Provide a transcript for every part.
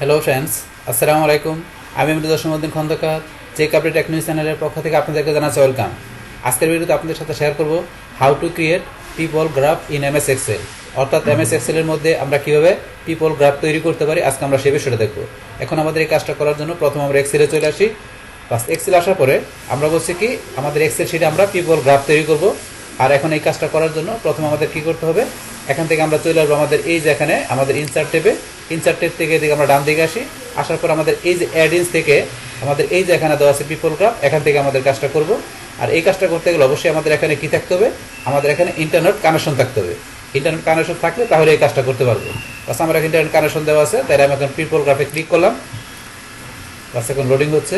Hello friends, আসসালামু আলাইকুম। আমি মৃদুসুমুদ্দিন Khandakar, check update tech news চ্যানেলের পক্ষ থেকে আপনাদেরকে জানাচ্ছি ওয়েলকাম। আজকের ভিডিওতে আপনাদের সাথে শেয়ার করব how to create people graph in MS Excel, অর্থাৎ এমএস এক্সেলের মধ্যে আমরা কীভাবে পিপল গ্রাফ তৈরি করতে পারি। আজকে আমরা সেই বিষয়টা দেখব। এখন আমাদের এই কাজটা করার জন্য প্রথম আমরা এক্সেলে চলে আসি। বাস এক্সেলে আসার পরে আমরা বলছি কি আমাদের এক্সেল শিটে আমরা পিপল গ্রাফ তৈরি করব। আর এখন এই কাজটা করার জন্য প্রথম আমাদের কি করতে হবে, এখান থেকে আমরা চলে আসবো আমাদের এই যে এখানে আমাদের ইনসার্ট টেপে। ইনসার্ট টেপ থেকে এদিকে আমরা ডান দিকে আসি। আসার পর আমাদের এই যে অ্যাডিন্স থেকে আমাদের এই যে এখানে দেওয়া আছে পিপল গ্রাফ, এখান থেকে আমাদের কাজটা করব। আর এই কাজটা করতে গেলে অবশ্যই আমাদের এখানে কি থাকতে হবে, আমাদের এখানে ইন্টারনেট কানেকশন থাকতে হবে। ইন্টারনেট কানেকশন থাকলে তাহলে এই কাজটা করতে পারবো। বাস আমার এখানে ইন্টারনেট কানেকশন দেওয়া আছে, তাই আমি এখন পিপল গ্রাফে ক্লিক করলাম। বাস এখন লোডিং হচ্ছে।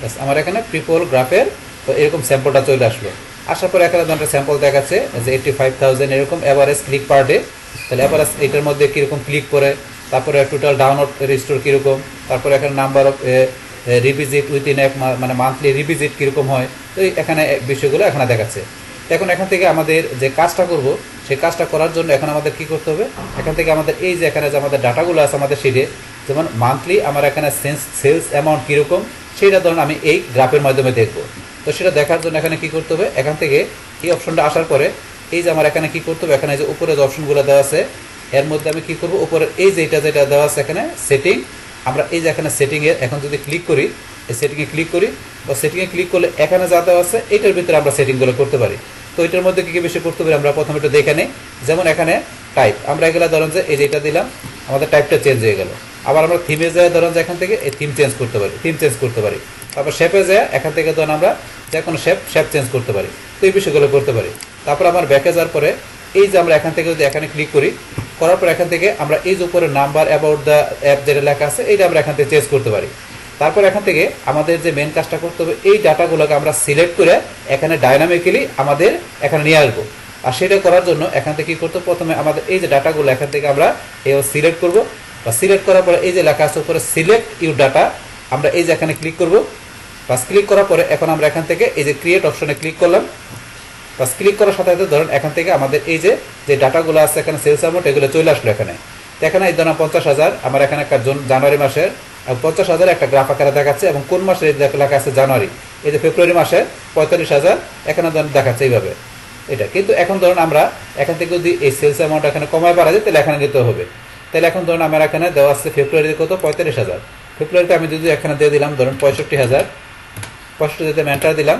বাস আমার এখানে পিপল গ্রাফের তো এরকম স্যাম্পলটা চলে আসলো। আসার পর এখানে একটা স্যাম্পল দেখাচ্ছে যে 85,000 এরকম অ্যাভারেজ ক্লিক পার ডে। তাহলে অ্যাভারেজ এটার মধ্যে কীরকম ক্লিক করে, তারপরে টোটাল ডাউনলোড রেজিস্টোর কীরকম, তারপরে এখানে নাম্বার অফ রিভিজিট উইথিন এক মানে মান্থলি রিভিজিট কীরকম হয়, তো এখানে বিষয়গুলো এখানে দেখাচ্ছে। তো এখন এখান থেকে আমাদের যে কাজটা করব সেই কাজটা করার জন্য এখন আমাদের কী করতে হবে, এখান থেকে আমাদের এই যে এখানে যে আমাদের ডাটাগুলো আছে আমাদের শিটে, যেমন মান্থলি আমার এখানে সেলস অ্যামাউন্ট কীরকম সেইটা ধরুন আমি এই গ্রাফের মাধ্যমে দেখব। তো সেটা দেখার জন্য এখানে কি করতে হবে, এখান থেকে এই অপশনটা আসার পরে এই যে আমার এখানে কি করতে হবে, এখানে যে উপরে যে অপশনগুলো দেওয়া আছে এর মধ্যে আমি কি করব, উপরে এই যে যেটা দেওয়া আছে এখানে সেটিং, আমরা এই যে এখানে সেটিংয়ে এখন যদি ক্লিক করি, এই সেটিংয়ে ক্লিক করি, তো সেটিংয়ে ক্লিক করলে এখানে যা দেওয়া আছে এটার ভিতরে আমরা সেটিংগুলো করতে পারি। তো এটার মধ্যে কী কী বিষয় করতে পারি আমরা প্রথমে একটু দেখে নিই। যেমন এখানে টাইপ, আমরা এগুলো ধরেন যে এই যে এটা দিলাম, আমাদের টাইপটা চেঞ্জ হয়ে গেল। আবার আমরা থিমে যায় ধরেন যে এখান থেকে এই থিম চেঞ্জ করতে পারি। তারপর শেপে যায় এখান থেকে ধরেন আমরা যে কোনো শেপ চেঞ্জ করতে পারি। তো এই বিষয়গুলো করতে পারি। তারপর আমার ব্যাকে যাওয়ার পরে এই যে আমরা এখান থেকে যদি এখানে ক্লিক করি, করার পর এখান থেকে আমরা এই যে উপরে নাম্বার অ্যাবাউট দ্য অ্যাপ যেটা লেখা আছে এইটা আমরা এখান থেকে চেঞ্জ করতে পারি। তারপর এখান থেকে আমাদের যে মেন কাজটা করতে হবে, এই ডাটাগুলোকে আমরা সিলেক্ট করে এখানে ডাইনামিক্যালি আমাদের এখানে নিয়ে আসবো। আর সেটা করার জন্য এখান থেকে কী করতে, প্রথমে আমাদের এই যে ডাটাগুলো এখান থেকে আমরা সিলেক্ট করব। বা সিলেক্ট করার পরে এই যে লেখা আছে উপরে সিলেক্ট ইউর ডাটা, আমরা এই যে এখানে ক্লিক করব। বাস ক্লিক করার পরে এখন আমরা এখান থেকে এই যে ক্রিয়েট অপশনে ক্লিক করলাম। বাস ক্লিক করার সাথে সাথে ধরুন এখান থেকে আমাদের এই যে ডাটাগুলো আছে এখানে সেলস অ্যামাউন্ট এগুলো চলে আসলো এখানে। তো এখানে এই ধরুন 50,000 আমার এখানে একটা জানুয়ারি মাসের 50,000 একটা গ্রাফ আকারে দেখাচ্ছে, এবং কোন মাসের লেখা আছে জানুয়ারি। এই যে ফেব্রুয়ারি মাসের 45,000 এখানে ধরুন দেখাচ্ছে এইভাবে এটা। কিন্তু এখন ধরুন আমরা এখান থেকে যদি এই সেলস অ্যামাউন্ট এখানে কমায় বাড়া যায় তাহলে এখানে নিতে হবে। তাহলে এখন ধরুন আমার এখানে দেওয়া আছে ফেব্রুয়ারিতে কত, 45,000। ফেব্রুয়ারিতে আমি যদি এখানে দিয়ে দিলাম ধরুন 65,000, 65 এন্টার দিলাম।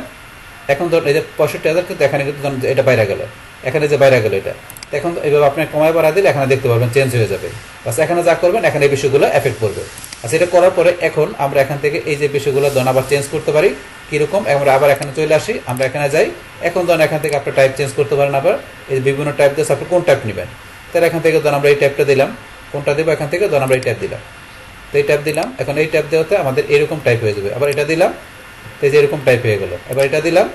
এখন ধরুন এই যে 65,000 কিন্তু এখানে কিন্তু এটা বাইরে গেল, এখানে যে বাইরে গেল এটা। এখন এইভাবে আপনি কমায় বাড়া দিলে এখানে দেখতে পারবেন চেঞ্জ হয়ে যাবে। বাস এখানে যা করবেন এখানে এই বিষয়গুলো এফেক্ট করবে। আচ্ছা, এটা করার পরে এখন আমরা এখান থেকে এই যে বিষয়গুলো ধরুন আবার চেঞ্জ করতে পারি। কীরকম, আমরা আবার এখানে চলে আসি, আমরা এখানে যাই। এখন ধরুন এখান থেকে আপনি টাইপ চেঞ্জ করতে পারেন। আবার এই যে বিভিন্ন টাইপ দিয়ে আপনি কোন টাইপ নেবেন, তাহলে এখান থেকে ধরুন আমরা এই টাইপটা দিলাম। কোনটা দেবো, এখান থেকে ধরুন আমরা এই টাইপ দিলাম। তো এই টাইপ দিলাম, এখন এই টাইপ দেওয়াতে আমাদের এরকম টাইপ হয়ে যাবে। আবার এটা দিলাম, তো এই যে এরকম টাইপ হয়ে গেল। এবার এটা দিলাম,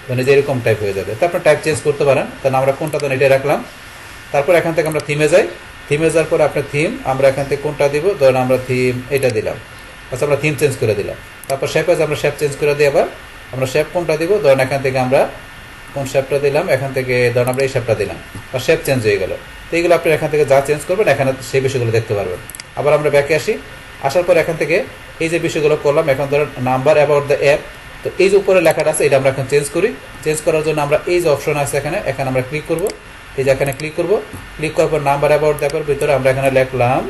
মানে যে এরকম টাইপ হয়ে যাবে। তো আপনার টাইপ চেঞ্জ করতে পারেন। তাহলে আমরা কোনটা ধরুন এটা রাখলাম। তারপর এখান থেকে আমরা থিমে যাই। থিমে যাওয়ার পর আপনার থিম আমরা এখান থেকে কোনটা দিব, ধরুন আমরা থিম এটা দিলাম। আচ্ছা, আমরা থিম চেঞ্জ করে দিলাম। তারপর শেপে আমরা শেপ চেঞ্জ করে দিই। আবার আমরা শেপ কোনটা দিব, ধরুন এখান থেকে আমরা কোন শেপটা দিলাম, এখান থেকে ধরুন আমরা এই শেপটা দিলাম। বা শেপ চেঞ্জ হয়ে গেল। তো এইগুলো আপনি এখান থেকে যা চেঞ্জ করবেন এখানে সেই বিষয়গুলো দেখতে পারবেন। আবার আমরা ব্যাকে আসি। আসার পর এখান থেকে এই যে বিষয়গুলো করলাম, এখন ধরুন নাম্বার অ্যাবাউট দ্য অ্যাপ, তো এই যে উপরে লেখাটা আছে এটা আমরা এখন চেঞ্জ করি। চেঞ্জ করার জন্য আমরা এই যে অপশন আছে এখানে আমরা ক্লিক করব। এই যে এখানে ক্লিক করব। ক্লিক করার পর নাম্বার অ্যাবাউট দ্যাপের ভিতরে আমরা এখানে লিখলাম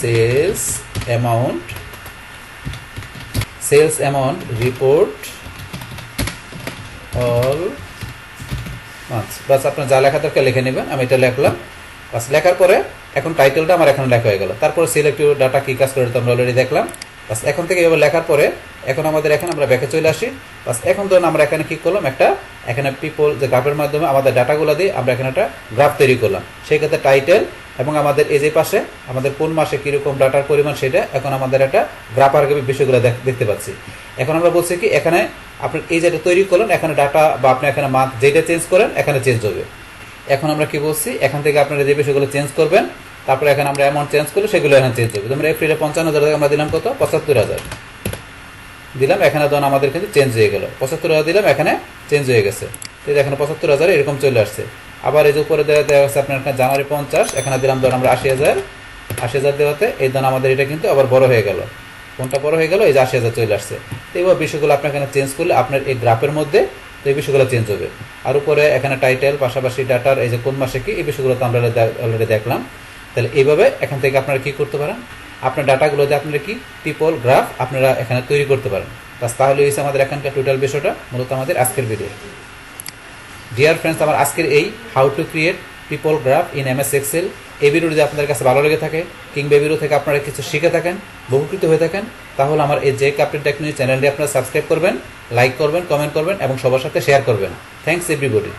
sales amount report all months. বাস আপনার যা লেখা দরকার লিখে নেবেন। আমি এটা লিখলাম। বাস লেখার পরে এখন টাইটেলটা আমার এখানে লেখা হয়ে গেল। তারপরে সিলেক্টিভ ডাটা কী কাজ করে তো আমরা অলরেডি দেখলাম। বাস এখন থেকে এভাবে লেখার পরে এখন আমাদের এখানে আমরা ব্যাকে চলে আসি। বাস এখন ধরুন আমরা এখানে কী করলাম, একটা এখানে পিপল যে গ্রাফের মাধ্যমে আমাদের ডাটাগুলো দিয়ে আমরা এখানে একটা গ্রাফ তৈরি করলাম। সেই ক্ষেত্রে টাইটেল এবং আমাদের এই যে পাশে আমাদের কোন মাসে কীরকম ডাটার পরিমাণ সেটা এখন আমাদের একটা গ্রাফ আর বিষয়গুলো দেখতে পাচ্ছি। এখন আমরা বলছি কি এখানে আপনি এই যেটা তৈরি করলেন এখানে ডাটা বা আপনি এখানে মান্থ যেটা চেঞ্জ করেন এখানে চেঞ্জ হবে। এখন আমরা কি বলছি, এখান থেকে আপনারা যে বিষয়গুলো চেঞ্জ করবেন, তারপরে এখানে আমরা অ্যামাউন্ট চেঞ্জ করলে সেগুলো এখানে চেঞ্জ হবে। আমরা এপ্রিলে 55,000 আমরা দিলাম কত, 75,000 দিলাম। এখানে ধরুন আমাদের কিন্তু চেঞ্জ হয়ে গেল, 75,000 দিলাম, এখানে চেঞ্জ হয়ে গেছে। তো এখানে 75,000 এরকম চলে আসছে। আবার এই যে উপরে দেওয়া আছে আপনার এখানে জানুয়ারি 50, এখানে দিলাম ধর আমরা 80,000 দেওয়াতে এই ধরুন আমাদের এটা কিন্তু আবার বড় হয়ে গেল। কোনটা বড় হয়ে গেল? এই যে 80,000 চলে আসছে। তো এইভাবে বিষয়গুলো আপনার এখানে চেঞ্জ করলে আপনার এই গ্রাফের মধ্যে তো এই বিষয়গুলো চেঞ্জ হবে। আর উপরে এখানে টাইটেল, পাশাপাশি ডাটার এই যে কোন মাসে কি, এই বিষয়গুলো তো আমরা অলরেডি দেখলাম। তাহলে এইভাবে এখান থেকে আপনারা কি করতে পারেন, আপনার ডাটাগুলো দিয়ে আপনারা কি পিপল গ্রাফ আপনারা এখানে তৈরি করতে পারেন। তাহলে হয়েছে আমাদের এখানকার টোটাল বিষয়টা, মূলত আমাদের আজকের ভিডিও। ডিয়ার ফ্রেন্ডস, আমার আজকের এই how to create people graph in MS Excel এই ভিডিও যদি আপনাদের কাছে ভালো লেগে থাকে কিংবা এই ভিডিও থেকে আপনারা কিছু শিখে থাকেন, উপকৃত হয়ে থাকেন, তাহলে আমার এই যে ক্যাপ্টেন টেকনোলজি চ্যানেলটি আপনারা সাবস্ক্রাইব করবেন, লাইক করবেন, কমেন্ট করবেন এবং সবার সাথে শেয়ার করবেন। Thanks everybody.